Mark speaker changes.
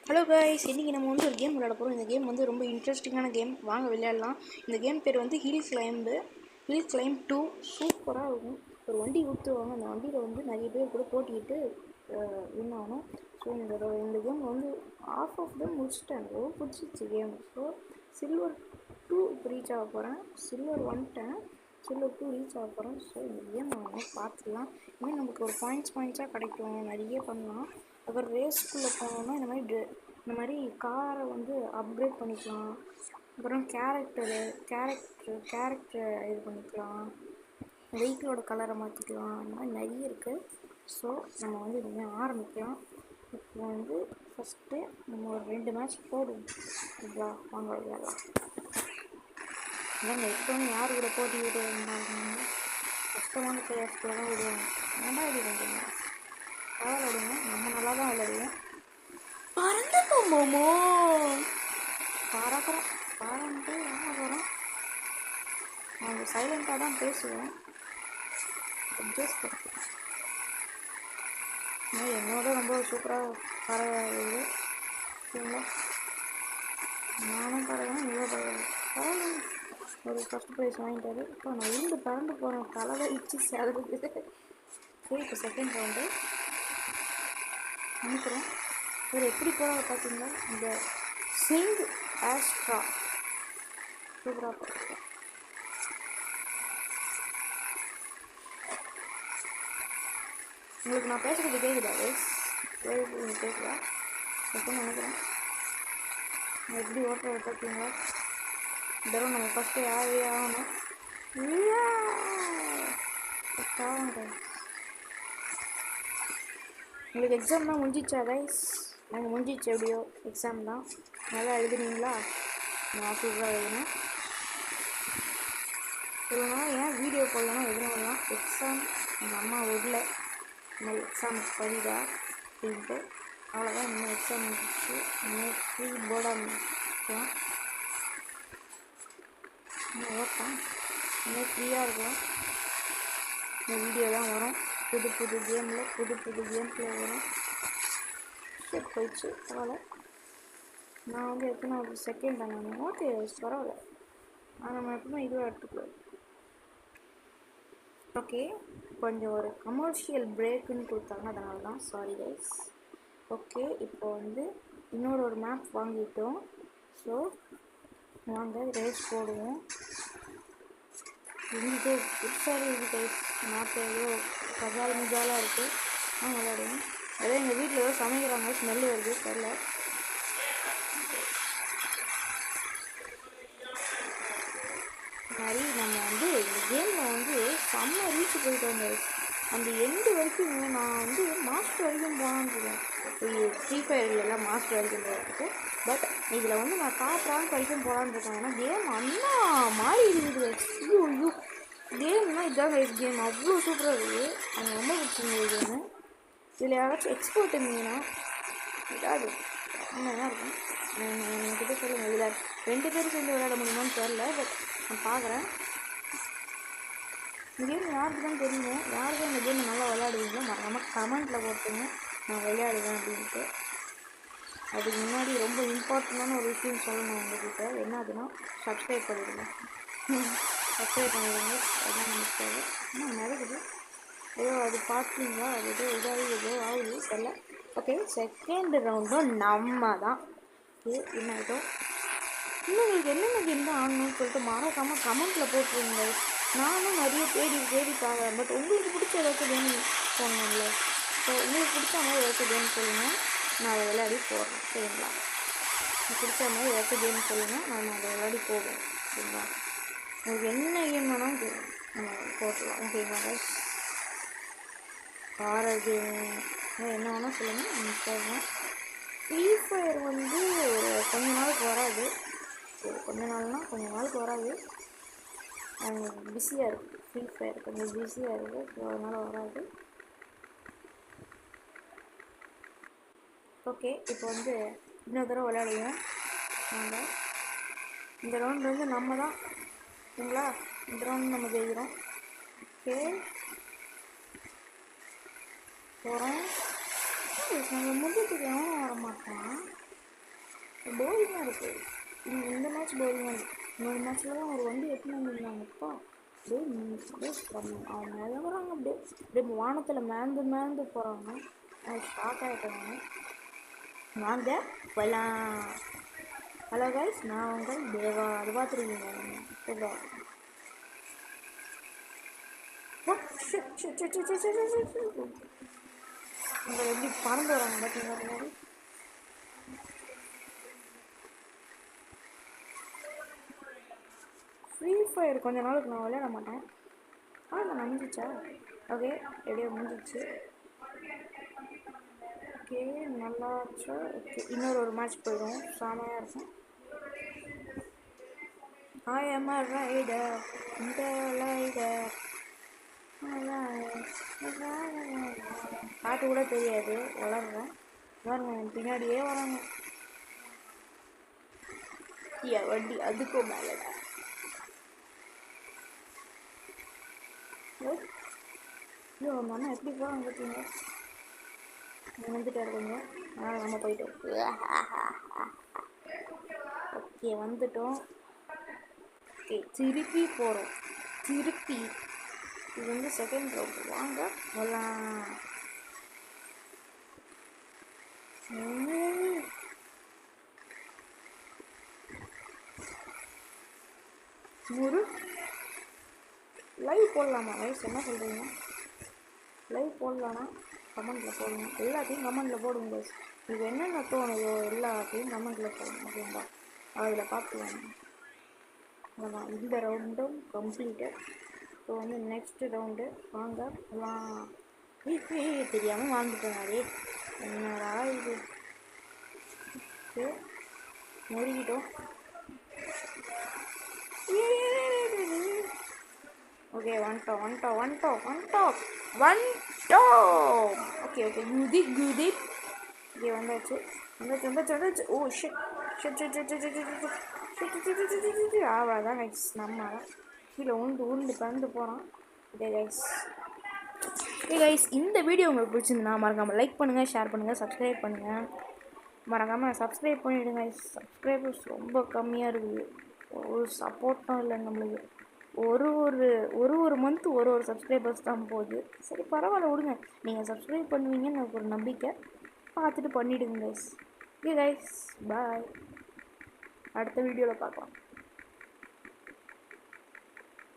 Speaker 1: Hello guys, இன்றைக்கி நம்ம வந்து ஒரு கேம் விளையாட போகிறோம். இந்த கேம் வந்து ரொம்ப இன்ட்ரெஸ்டிங்கான கேம். வாங்க விளையாடலாம். இந்த கேம் பேர் வந்து ஹில் கிளைம்ப் 2. சூப்பராக இருக்கும். ஒரு வண்டி ஊற்றுவாங்க. அந்த வண்டியில் வந்து நிறைய பேர் கூட போட்டிக்கிட்டு வின் ஆகணும். ஸோ இந்த கேம் வந்து ஆஃப் தான் முடிச்சிட்டேன். ரொம்ப பிடிச்சிச்சு கேம். ஸோ சில்வர் 2 இப்போ ரீச் ஆக போகிறேன். சில்வர் 2 ரீச் ஆக போகிறேன். ஸோ இந்த கேம் நான் பார்த்துக்கலாம். இன்னும் நமக்கு ஒரு பாயிண்ட்ஸாக கிடைக்கும். நிறைய பண்ணலாம். அப்புறம் ரேஸ்க்குள்ளே போனோம்னா இந்த மாதிரி காரை வந்து அப்கிரேட் பண்ணிக்கலாம். அப்புறம் கேரக்டரை இது பண்ணிக்கலாம். வெஹிக்கிளோட கலரை மாற்றிக்கலாம். அந்த மாதிரி நிறைய இருக்குது. ஸோ நம்ம வந்து இனிமேல் ஆரம்பிக்கலாம். இப்போ வந்து ஃபஸ்ட்டு நம்ம ஒரு 2 மேட்ச் போடுவோம். சரிங்களா? வாங்க விளையாடலாம். இல்லைங்க, இப்போ யார் கூட போட்டி விட்டு இருந்தாங்க? கஷ்டமான பிளேயர்ஸ் கூட தான் விடுவாங்க. வேண்டாம், இது கொஞ்சம் பரவாயில்ல விடுங்க. நம்ம நல்லா தான் விளையாடுவோம். பறந்து போமோ பறந்து வரோம். நான் சைலண்டாக தான் பேசுவேன். என்னோட ரொம்ப சூப்பராக பறவை சரிங்களா? நானும் பறவேன், இவ்வளோ பறவை ஒரு ஃபஸ்ட் ப்ரைஸ் வாங்கிட்டாரு. இப்போ நான் இருந்து பறந்து போகிறேன். தலைவை இச்சு சேருது. சரி, இப்போ செகண்ட் ரவுண்டு நினைக்கிறேன். இவர் எப்படி போகிறாங்க பார்த்தீங்களா? இந்த சிங் ஆஸ்ட்ரா சூப்பராக போகிறேன். உங்களுக்கு நான் பேசுகிறது கேட்குதா? கேட்குதா எப்படின்னு நினைக்கிறேன். நான் எப்படி ஓட்டுறது பார்த்தீங்களா? இதெல்லாம் நம்ம ஃபஸ்ட்டு ஆகணும். உங்களுக்கு எக்ஸாம் தான் முடிஞ்சிச்சா கைஸ்? நாங்கள் முடிஞ்சிச்சு. எப்படியோ எக்ஸாம் தான் நல்லா எழுதுனீங்களா? நான் சூப்பராக எழுதுனேன். இல்லைனா ஏன் வீடியோ போடலன்னா எதுனாலாம் எக்ஸாம் எங்கள் அம்மா விடல. இன்னும் எக்ஸாம் படிடா அப்படின்ட்டு. அவ்வளோதான். இன்னும் எக்ஸாம் முடிஞ்சிச்சு. இன்னும் ஃப்ரீ போர்டாக இருக்கலாம். இன்னும் ஓட்டலாம். இன்னும் ஃப்ரீயாக இருக்கலாம். இந்த வீடியோ தான் வரும். புது கேமில் புது கேம் பிளே வரும். சரி, போயிடுச்சு. பரவாயில்ல. நான் வந்து எப்படின்னா ஒரு செகண்ட் தான். நான் ஓகே, பரவாயில்ல. ஆனால் நம்ம எப்பவுமே இதுவாக எடுத்துக்கலாம். ஓகே, கொஞ்சம் ஒரு கமர்ஷியல் பிரேக்குன்னு கொடுத்தாங்க, அதனால தான் சாரி கைஸ். ஓகே, இப்போ வந்து இன்னொரு ஒரு மேப் வாங்கிட்டோம். ஸோ வாங்க ரேஸ் போடுவோம். எங்கிட்ட புதுசாக இருக்குது கைஸ். மேப் ஏதோ கஜாலாக இருக்குது. விளையாடுவோம். அதே எங்கள் வீட்டில் ஏதோ சமைக்கிறாங்க, ஸ்மெல்லு வருது, தெரில. மாதிரி நம்ம வந்து இந்த கேமில் வந்து செம்ம ரீச் போயிட்டு வந்தேன். அந்த எண்டு வரைக்கும் நான் வந்து மாஸ்டர் வரைக்கும் போனான்னு இருக்கேன். ஃப்ரீ ஃபயர்லாம் மாஸ்டர் வரைக்கும் போகிறதுக்கு. பட் இதில் வந்து நான் டாப் ரேங்க் வரைக்கும் போகலான்னு இருக்கேன். ஏன்னா கேம் அண்ணா மாறி இருக்குது. ஐயோ கேம்னா இதான் கைஸ். கேம் அவ்வளோ சூப்பராக இருக்குது. எனக்கு ரொம்ப பிடிச்சிருந்தது கேமு. இதில் யாராச்சும் எக்ஸ்போர்ட் இருந்தீங்கன்னா இதாவது உண்மையாக இருக்கும். என்கிட்ட சொல்லுங்கள். இதில் 2 பேரும் சேர்ந்து விளையாட முடியுமான்னு தெரில. பட் நான் பார்க்குறேன். இந்த கேம் யாருக்கு தான் தெரியுங்க. யாருக்கு இந்த கேம் நல்லா விளையாடுவீங்களோ நமக்கு கமெண்ட்டில் போட்டுங்க, நான் விளையாடுவேன் அப்படின்ட்டு. அதுக்கு முன்னாடி ரொம்ப இம்பார்ட்டண்டான ஒரு விஷயம் சொல்லணும் உங்கள்கிட்ட. என்ன அதுனா சப்ஸ்கிரைப் பண்ணிடுங்க. சப்ஸ்கிரைப் பண்ணிடுங்க. அதுதான் நமக்கு தேவை. இன்னும் நடக்குது ஏதோ அது பார்த்தீங்களா? அது ஏதோ ஆகுது தெரியல. ஓகே, செகண்ட் ரவுண்டும் நம்ம தான். ஓகே, என்ன ஆகிட்டோம். இன்னும் உங்களுக்கு என்னென்ன கேம் தான் ஆடணும்னு சொல்லிட்டு மறக்காமல் கமெண்ட்டில் போட்டுருங்க. நானும் நிறைய தேடி பார்க்குறேன். பட் உங்களுக்கு பிடிச்ச ஏதாச்சும் கேம் போடணும்ல. ஸோ உங்களுக்கு பிடிச்ச மாதிரி ஏதாச்சும் கேம் சொல்லுங்கள், நான் அதை விளையாடி போடுறேன். சரிங்களா? பிடிச்ச மாதிரி ஏதாச்சும் கேம் சொல்லுங்கள், நான் அதை விளையாடி போடுவேன். சரிங்களா? உங்களுக்கு என்ன கேம் வேணாலும் போட்டுடலாம். ஓகேங்களா? கார கேம் என்ன வேணால் சொல்லுங்கள், நான் போடுறேன். ஃப்ரீ ஃபயர் வந்து ஒரு கொஞ்ச நாளுக்கு வராது. கொஞ்ச நாளுக்கு வராது. அவங்க பிஸியாக இருக்குது. ஃப்ரீ ஃபயர் கொஞ்சம் பிஸியாக இருக்குது. ஸோ அதனால் வராது. ஓகே, இப்போ வந்து இன்னொரு தடவை விளையாடுவோம். நாங்கள் இந்த ரவுண்ட் வந்து நம்ம தான் சரிங்களா? இந்த ரவுண்ட் நம்ம ஜெயிக்கிறோம். ஓகே, போகிறோம். நம்ம முடிஞ்சதுக்கு எவனும் வர மாட்டான். போரிங்காக இருக்குது. இந்த மேட்ச் போரிங்காக இருக்குது. இன்னொரு மேட்ச்சில் தான் ஒரு வண்டி எட்டுன்னு வந்துருந்தாங்கப்பா. அப்படியே அவன் மிதகுறாங்க. அப்படியே வானத்தில் மேந்து போகிறாங்க. ஷாக் ஆகிட்டாங்க. வாங்க போகலாம். ஹலோ கைஸ், நான் உங்கள் தேவா. அது பார்த்துருக்கீங்க தேவா. உங்களை எப்படி பறந்து வராங்க பார்த்தீங்களா பின்னாடி? ஃப்ரீ ஃபயர் கொஞ்ச நாளுக்கு நான் விளையாட மாட்டேன். நான் முடிஞ்சிச்சா? ஓகே, எப்படியோ முடிஞ்சிச்சு. ஓகே, நல்லாச்சு. ஓகே, இன்னொரு மேட்ச் போயிடும். செமையாக இருக்கும். I am a rider, the rider. பாட்டு கூட தெரியாது, வளர்றேன். பாருங்க பின்னாடியே வராங்க. வண்டி அதுக்கும் மேலடா. ஐயோ அந்த அண்ணா எப்படி போகிறாங்க பார்த்தீங்க? வந்துட்டாரு கொஞ்சம். அதனால் நம்ம போயிட்டோம். ஓகே, வந்துட்டோம். ஓகே, திருப்பி போகிறோம். திருப்பி இது வந்து செகண்ட் ரவுண்டு. வாங்க போகலாம். ஒரு லைவ் போடலாமா கைஸ்? என்ன சொல்கிறீங்க? லைவ் போடலான்னா கமெண்ட்டில் போடுங்க. எல்லாத்தையும் கமெண்ட்டில் போடுங்க கைஸ். இது என்னென்ன தோணுதோ எல்லாத்தையும் கமெண்ட்டில் போடுங்க. ஓகேங்களா? அதில் பார்த்துக்கோங்க. அதான் இந்த ரவுண்டும் கம்ப்ளீட்டட். இப்போ வந்து நெக்ஸ்ட் ரவுண்டு. வாங்க போகலாம். தெரியாமல் வாழ்ந்துட்டேன். அதே என்னடா இது? முறிக்கிட்டோம். ஓகே, வந்துட்டோம். ஓகே, குதி. ஓகே, வந்தாச்சு. Oh shit. அவ்வளோதான் கைஸ். நம்ம கீழே உருண்டு பறந்து போகிறான். ஓகே கைஸ், இந்த வீடியோ உங்களுக்கு பிடிச்சிருந்துன்னா மறக்காமல் லைக் பண்ணுங்கள், ஷேர் பண்ணுங்கள், சப்ஸ்கிரைப் பண்ணுங்கள். மறக்காமல் சப்ஸ்கிரைப் பண்ணிவிடுங்க. சப்ஸ்கிரைபர்ஸ் ரொம்ப கம்மியாக இருக்குது. ஒரு சப்போர்ட்டும் இல்லை நம்மளுக்கு. ஒரு மந்த்து ஒரு சப்ஸ்கிரைபர்ஸ் தான் போகுது. சரி பரவாயில்ல, விடுங்க. நீங்கள் சப்ஸ்கிரைப் பண்ணுவீங்கன்னு எனக்கு ஒரு நம்பிக்கை. பார்த்துட்டு பண்ணிவிடுங்க கைஸ். ஓகே கைஸ், பாய். அடுத்த வீடியோவில் பார்க்கலாம்.